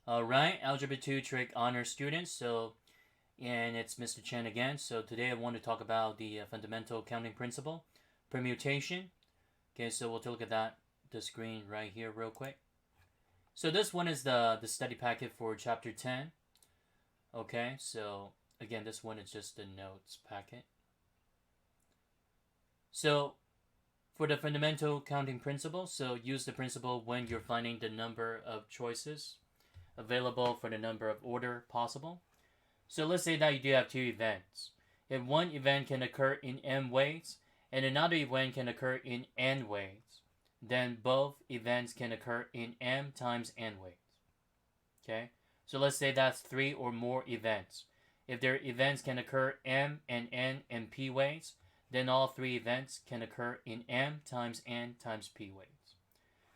Alright, Algebra 2 Trick Honor students. And it's Mr. Chen again. So today I want to talk about the fundamental counting principle, permutation. Okay, so we'll look at the screen right here real quick. So this one is the study packet for chapter 10. Okay, so again, this one is just the notes packet. So for the fundamental counting principle, so use the principle when you're finding the number of choices available for the number of order possible. So let's say that you do have two events. If one event can occur in m ways and another event can occur in n ways, then both events can occur in m times n ways. Okay? So let's say that's 3 or more events. If their events can occur m and n and p ways, then all 3 events can occur in m times n times p ways.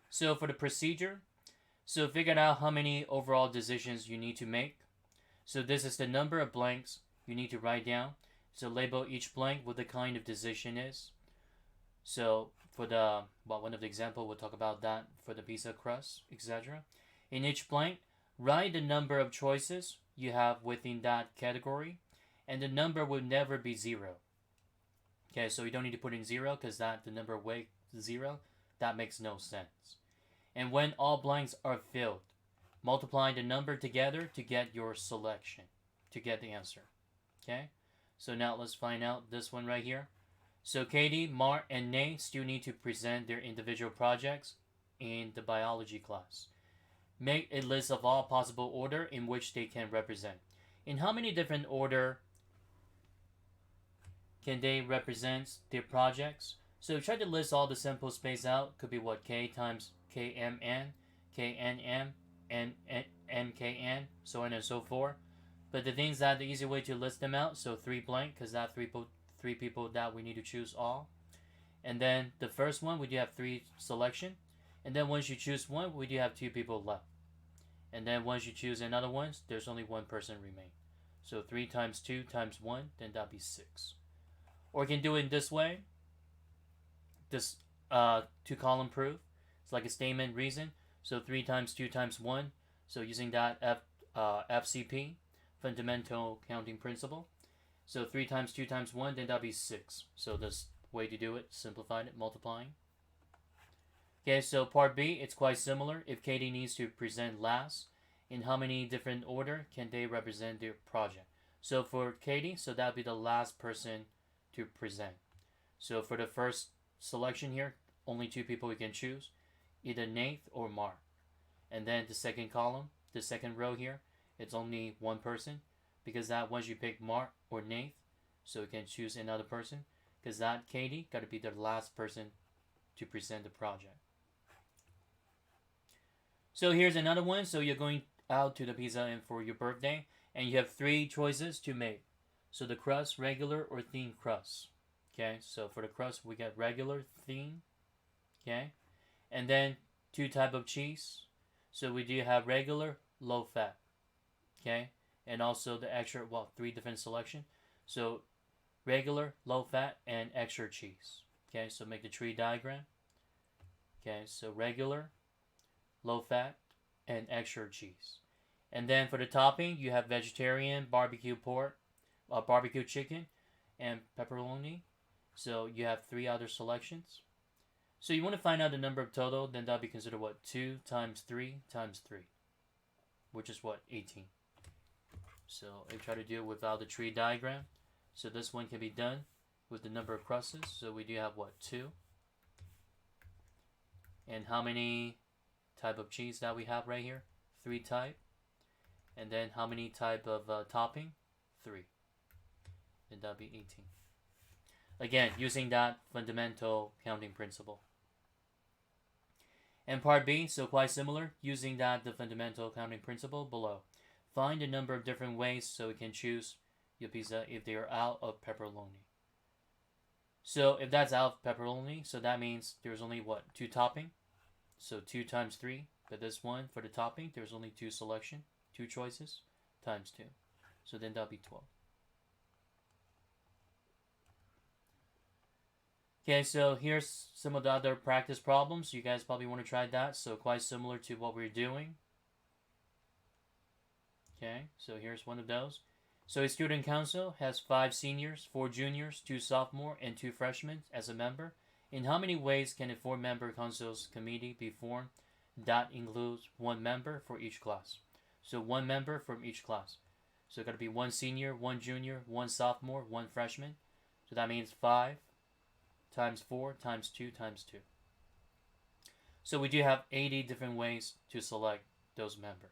So for the procedure, so figure out how many overall decisions you need to make. So this is the number of blanks you need to write down. So label each blank what the kind of decision is. So for one of the example, we'll talk about that for the pizza crust, etc. In each blank, write the number of choices you have within that category, and the number will never be 0. Okay, so you don't need to put in 0 because the number way 0, that makes no sense. And when all blanks are filled, multiply the number together to get your selection, to get the answer. Okay, so now let's find out this one right here. So Katie, Mark, and Nate still need to present their individual projects in the biology class. Make a list of all possible order in which they can represent. In how many different order can they represent their projects? So try to list all the simple space out. Could be what, K times KMN, KNM, and MKN, so on and so forth. But the thing is that the easy way to list them out, so 3 blank, because that three people that we need to choose all. And then the first one, we do have 3 selection. And then once you choose one, we do have 2 people left. And then once you choose another one, there's only 1 person remain. So 3 times 2 times 1, then that'd be 6. Or you can do it in this way. This 2-column proof. It's like a statement reason. So 3 times 2 times 1. So using that FCP, fundamental counting principle. So 3 times 2 times 1, then that'll be 6. So this way to do it, simplified it, multiplying. Okay, so part B, it's quite similar. If Katie needs to present last, in how many different order can they represent their project? So for Katie, so that'll be the last person to present. So for the first selection here, only 2 people you can choose, either Nate or Mark. And then the second column, the second row here, it's only 1 person, because that once you pick Mark or Nate, so you can choose another person, because that Katie got to be the last person to present the project. So here's another one. So you're going out to the pizza and for your birthday, and you have 3 choices to make. So the crust, regular or thin crust. Okay, so for the crust we got regular, thin. Okay, and then 2 type of cheese. So we do have regular, low fat. Okay, and also the extra, 3 different selection. So regular, low fat, and extra cheese. Okay, so make the tree diagram. Okay, so regular, low fat, and extra cheese. And then for the topping, you have vegetarian, barbecue pork, barbecue chicken, and pepperoni. So you have 3 other selections. So you want to find out the number of total, then that'll be considered what? 2 times 3 times 3, which is what? 18. So I try to do it without the tree diagram. So this one can be done with the number of crusts. So we do have what? 2. And how many type of cheese that we have right here? 3 type. And then how many type of topping? 3. And that'll be 18. Again, using that fundamental counting principle. And part B, so quite similar, using the fundamental counting principle below. Find a number of different ways so you can choose your pizza if they are out of pepperoni. So if that's out of pepperoni, so that means there's only what? 2 topping. So 2 times 3, but this one for the topping, there's only 2 selection, 2 choices, times 2. So then that'll be 12. Okay, so here's some of the other practice problems. You guys probably want to try that. So quite similar to what we're doing. Okay, so here's one of those. So a student council has 5 seniors, 4 juniors, 2 sophomores, and 2 freshmen as a member. In how many ways can a 4-member council's committee be formed? That includes 1 member for each class. So 1 member from each class. So it's got to be 1 senior, 1 junior, 1 sophomore, 1 freshman. So that means 5 times 4 times 2 times 2. So we do have 80 different ways to select those members.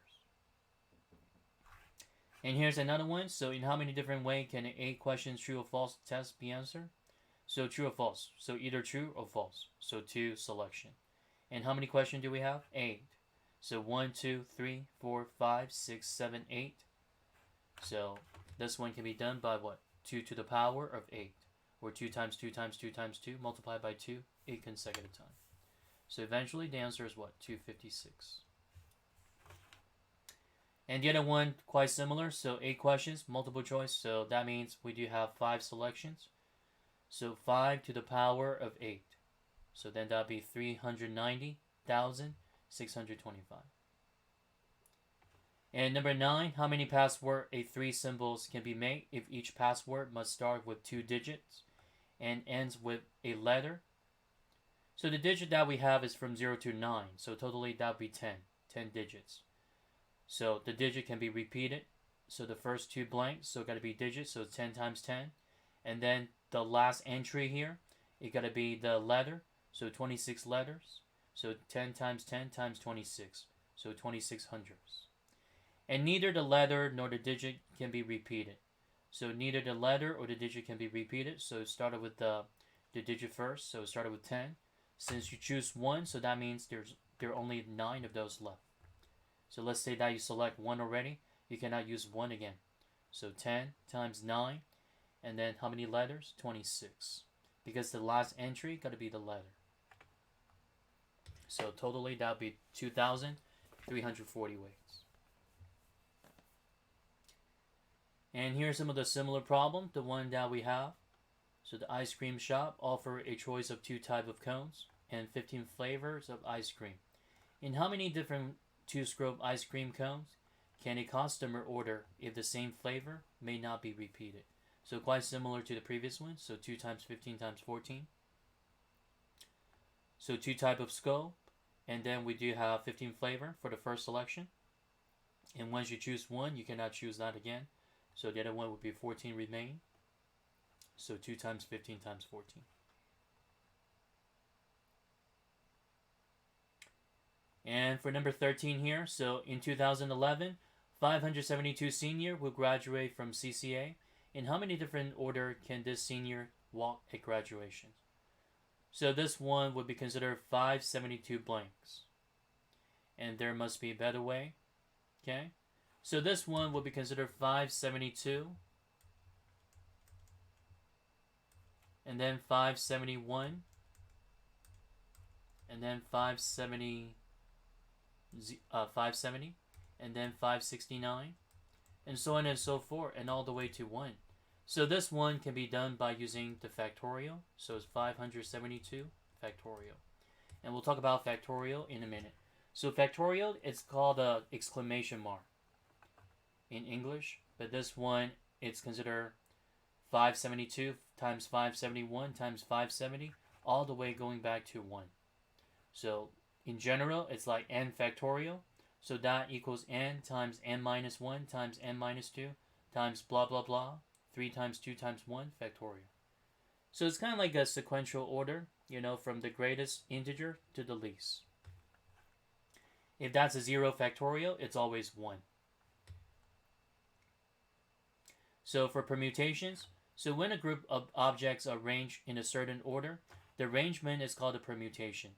And here's another one. So in how many different ways can an 8 questions true or false test be answered? So true or false. So either true or false. So 2 selection. And how many questions do we have? 8. So 1, 2, 3, 4, 5, 6, 7, 8. So this one can be done by what? 2 to the power of 8. Or 2 times 2 times 2 times 2 multiplied by 2 8 consecutive times. So eventually the answer is what? 256. And the other one quite similar. So 8 questions, multiple choice. So that means we do have 5 selections. So 5 to the power of 8. So then that'll be 390,625. And number 9, how many password a 3 symbols can be made if each password must start with 2 digits and ends with a letter? So the digit that we have is from 0 to 9. So totally that would be 10 digits. So the digit can be repeated. So the first 2 blanks, so it got to be digits, so 10 times 10. And then the last entry here, it got to be the letter, so 26 letters. So 10 times 10 times 26, so 2600. And neither the letter nor the digit can be repeated. So neither the letter or the digit can be repeated. So it started with the digit first, so it started with 10. Since you choose 1, so that means there are only 9 of those left. So let's say that you select 1 already, you cannot use 1 again. So 10 times 9, and then how many letters? 26. Because the last entry got to be the letter. So totally that would be 2,340 ways. And here's some of the similar problem, the one that we have. So the ice cream shop offer a choice of 2 types of cones and 15 flavors of ice cream. In how many different 2-scoop ice cream cones can a customer order if the same flavor may not be repeated? So quite similar to the previous one. So 2 times 15 times 14. So 2 type of scope, and then we do have 15 flavor for the first selection. And once you choose 1, you cannot choose that again. So the other one would be 14 remain. So 2 times 15 times 14. And for number 13 here, so in 2011, 572 senior will graduate from CCA. In how many different order can this senior walk at graduation? So this one would be considered 572 blanks. And there must be a better way. Okay? So this one would be considered 572. And then 571. And then 570. 570, and then 569, and so on and so forth, and all the way to 1. So this one can be done by using the factorial. So it's 572 factorial. And we'll talk about factorial in a minute. So factorial, it's called a exclamation mark in English, but this one, it's considered 572 times 571 times 570, all the way going back to 1. So in general, it's like n factorial. So that equals n times n minus 1 times n minus 2 times blah blah blah. 3 times 2 times 1 factorial. So it's kind of like a sequential order, from the greatest integer to the least. If that's a 0 factorial, it's always 1. So for permutations, so when a group of objects are arranged in a certain order, the arrangement is called a permutation.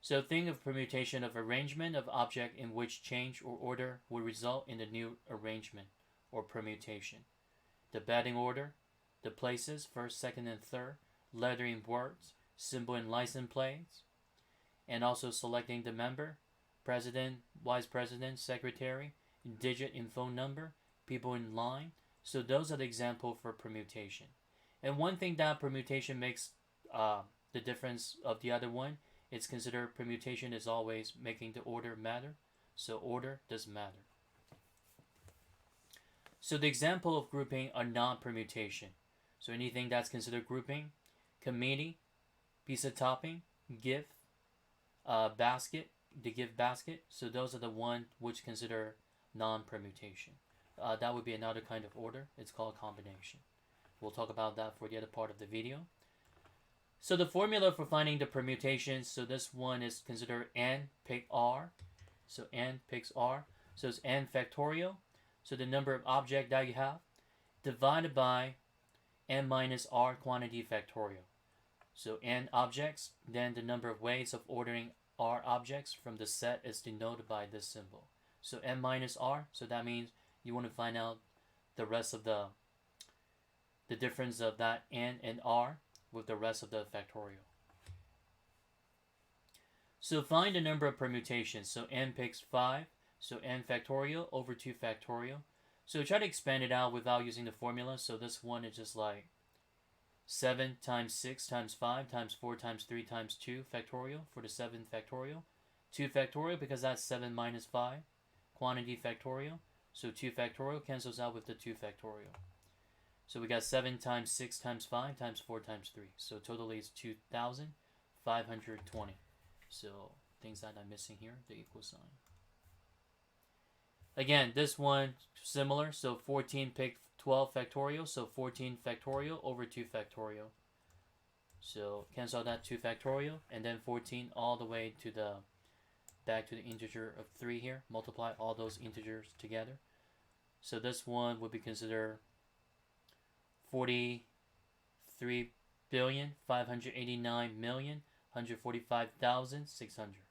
So think of permutation of arrangement of object in which change or order will result in a new arrangement or permutation. The batting order, the places, first, second, and third, lettering words, symbol and license plates, and also selecting the member, president, vice president, secretary, digit in phone number, people in line. So those are the example for permutation. And one thing that permutation makes the difference of the other one, it's considered permutation is always making the order matter. So order does matter. So the example of grouping are non-permutation. So anything that's considered grouping, committee, piece of topping, gift, basket, the gift basket. So those are the one which consider non-permutation. That would be another kind of order. It's called combination. We'll talk about that for the other part of the video. So the formula for finding the permutations, so this one is considered n pick r. So n picks r. So it's n factorial. So the number of objects that you have divided by n minus r quantity factorial. So n objects, then the number of ways of ordering r objects from the set is denoted by this symbol. So n minus r, so that means you want to find out the rest of the difference of that n and r with the rest of the factorial. So find the number of permutations. So n picks 5, so n factorial over 2 factorial. So try to expand it out without using the formula. So this one is just like 7 times 6 times 5 times 4 times 3 times 2 factorial for the 7 factorial. 2 factorial because that's 7 minus 5. Quantity factorial. So 2 factorial cancels out with the 2 factorial. So we got 7 times 6 times 5 times 4 times 3. So totally is 2,520. So things that I'm missing here, the equal sign. Again, this one similar. So 14 pick 12 factorial. So 14 factorial over 2 factorial. So cancel that 2 factorial. And then 14 all the way to the back to the integer of 3 here. Multiply all those integers together. So this one would be considered 43,589,145,600.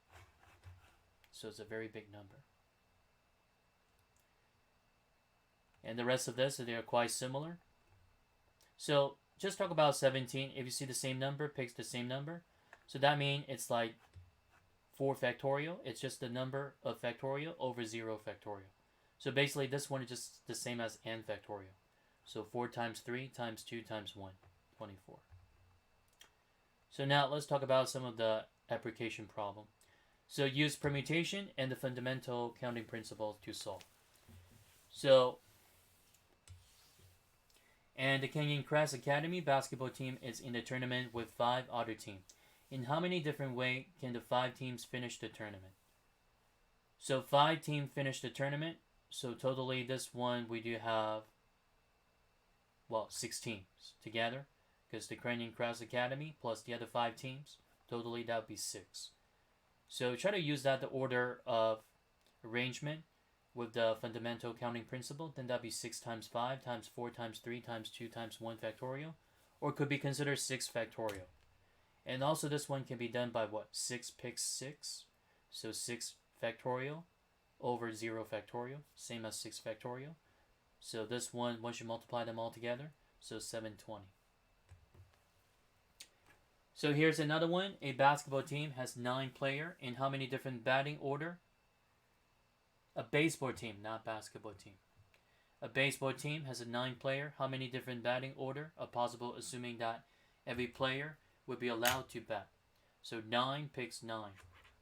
So it's a very big number. And the rest of this, they are quite similar. So just talk about 17. If you see the same number, picks the same number. So that means it's like 4 factorial. It's just the number of factorial over 0 factorial. So basically this one is just the same as n factorial. So 4 times 3 times 2 times 1, 24. So now let's talk about some of the application problem. So use permutation and the fundamental counting principles to solve. So, and the Canyon Crest Academy basketball team is in the tournament with 5 other teams. In how many different ways can the 5 teams finish the tournament? So 5 teams finish the tournament. So totally this one we do have 6 teams together, because the Canyon Crest Academy plus the other 5 teams, totally that would be 6. So try to use that the order of arrangement with the fundamental counting principle. Then that would be 6 times 5 times 4 times 3 times 2 times 1 factorial, or it could be considered 6 factorial. And also this one can be done by what? 6 picks 6, so 6 factorial over 0 factorial, same as 6 factorial. So this one, once you multiply them all together, so 720. So here's another one. A basketball team has 9 players. In how many different batting order? A baseball team, not basketball team. A baseball team has a 9 player. How many different batting order are possible, assuming that every player would be allowed to bat? So 9 picks 9.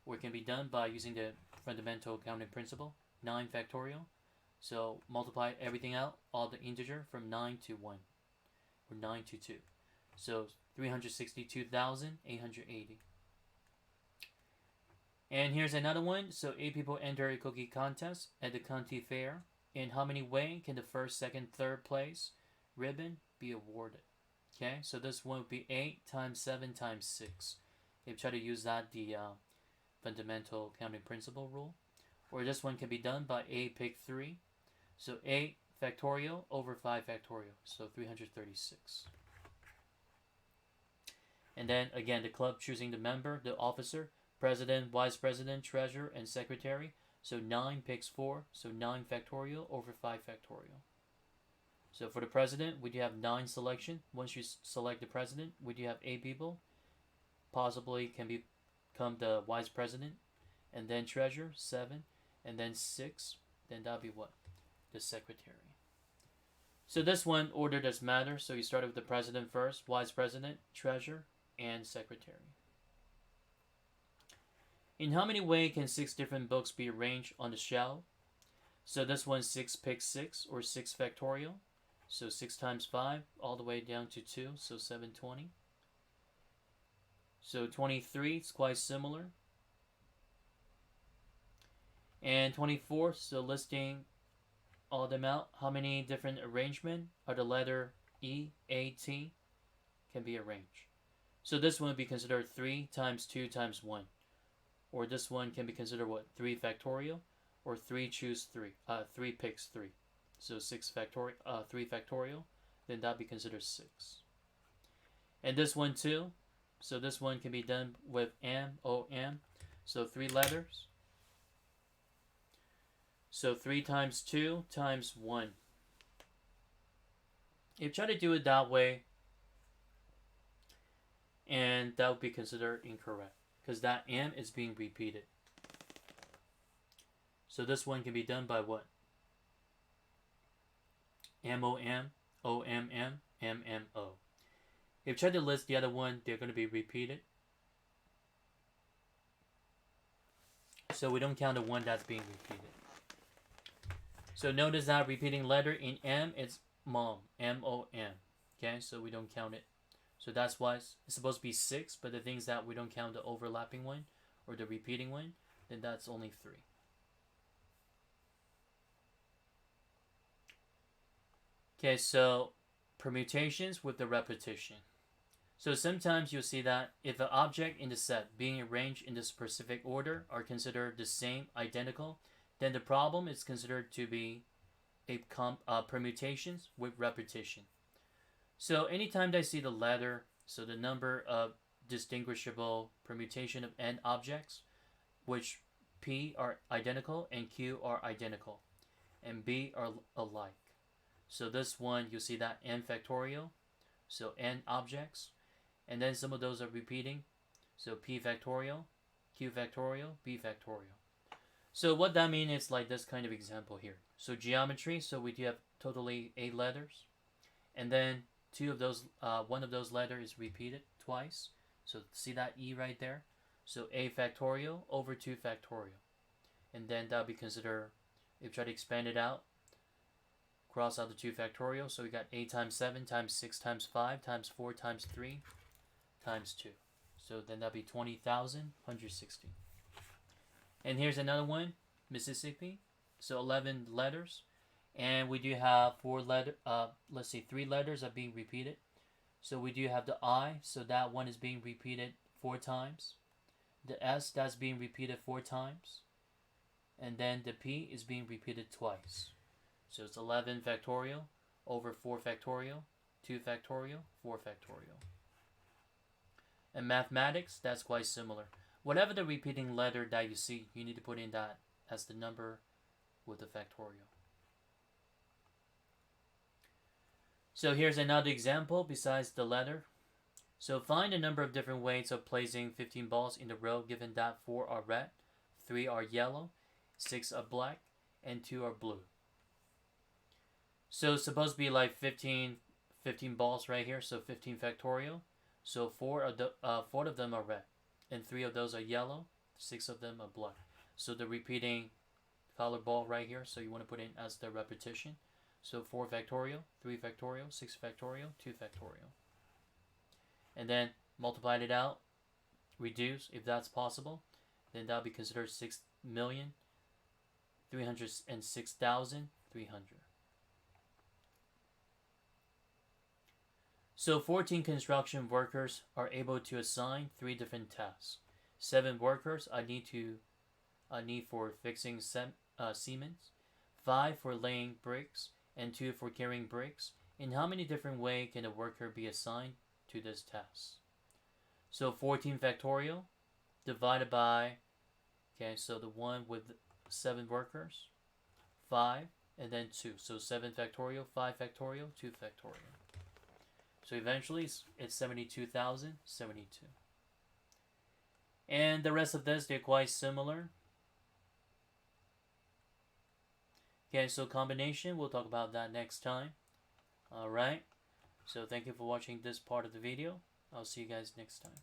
Or it can be done by using the fundamental counting principle, 9 factorial. So multiply everything out, all the integer from 9 to 1, or 9 to 2. So 362,880. And here's another one. So 8 people enter a cookie contest at the county fair. In how many ways can the first, second, third place ribbon be awarded? Okay, so this one would be 8 times 7 times 6. If you try to use that, the fundamental counting principle rule. Or this one can be done by 8 pick 3. So 8 factorial over 5 factorial, so 336. And then again, the club choosing the member, the officer, president, vice president, treasurer, and secretary. So 9 picks 4, so 9 factorial over 5 factorial. So for the president, we do have 9 selection. Once you select the president, we do have 8 people. Possibly can become the vice president, and then treasurer, 7, and then 6. Then that'll be what? The secretary. So this one order does matter. So you start with the president first, vice president, treasurer, and secretary. In how many ways can 6 different books be arranged on the shelf? So this one's 6 pick 6, or 6 factorial. So 6 times 5 all the way down to 2, so 720. So 23 is quite similar. And 24, so listing all of them out, how many different arrangement are the letter E, A, T can be arranged. So this one would be considered 3 times 2 times 1. Or this one can be considered what? 3 factorial, or 3 choose 3. 3 picks 3. So 6 factorial, 3 factorial, then that be considered 6. And this one too. So this one can be done with M, O, M. So 3 letters. So 3 times 2 times 1. If you try to do it that way, and that would be considered incorrect, because that M is being repeated. So this one can be done by what? M-O-M, O-M-M, M-M-O. If you try to list the other one, they're going to be repeated. So we don't count the one that's being repeated. So notice that repeating letter in M, it's mom, M-O-M. Okay, so we don't count it. So that's why it's supposed to be 6, but the thing is that we don't count the overlapping one or the repeating one, then that's only 3. Okay, so permutations with the repetition. So sometimes you'll see that if an object in the set being arranged in the specific order are considered the same, identical, then the problem is considered to be a permutations with repetition. So anytime I see the letter, so the number of distinguishable permutation of n objects, which P are identical and Q are identical, and B are alike. So this one, you see that n factorial, so n objects, and then some of those are repeating, so P factorial, Q factorial, B factorial. So what that means is like this kind of example here. So geometry, so we do have totally 8 letters, and then one of those letters is repeated twice. So see that E right there? So A factorial over 2 factorial. And then that'll be considered, if you try to expand it out, cross out the 2 factorial. So we got 8 times 7 times 6 times 5 times 4 times 3 times 2. So then that'll be 20,160. And here's another one, Mississippi. So 11 letters. And we do have 3 letters are being repeated. So we do have the I, so that one is being repeated 4 times. The S, that's being repeated 4 times. And then the P is being repeated twice. So it's 11 factorial over 4 factorial, 2 factorial, 4 factorial. And mathematics, that's quite similar. Whatever the repeating letter that you see, you need to put in that as the number with the factorial. So here's another example besides the letter. So find the number of different ways of placing 15 balls in a row given that 4 are red, 3 are yellow, 6 are black, and 2 are blue. So it's supposed to be like 15 balls right here, so 15 factorial. So 4 of them are red, and 3 of those are yellow, 6 of them are black. So the repeating color ball right here, so you want to put in as the repetition. So 4 factorial, 3 factorial, 6 factorial, 2 factorial. And then multiply it out, reduce if that's possible, then that'll be considered 6,306,300. So 14 construction workers are able to assign 3 different tasks. 7 workers I need for fixing cement, 5 for laying bricks, and 2 for carrying bricks. In how many different ways can a worker be assigned to this task? So 14 factorial divided by, okay, so the one with 7 workers, 5, and then 2. So 7 factorial, 5 factorial, 2 factorial. So eventually it's 72,072. And the rest of this, they're quite similar. Okay, so combination, we'll talk about that next time. Alright, so thank you for watching this part of the video. I'll see you guys next time.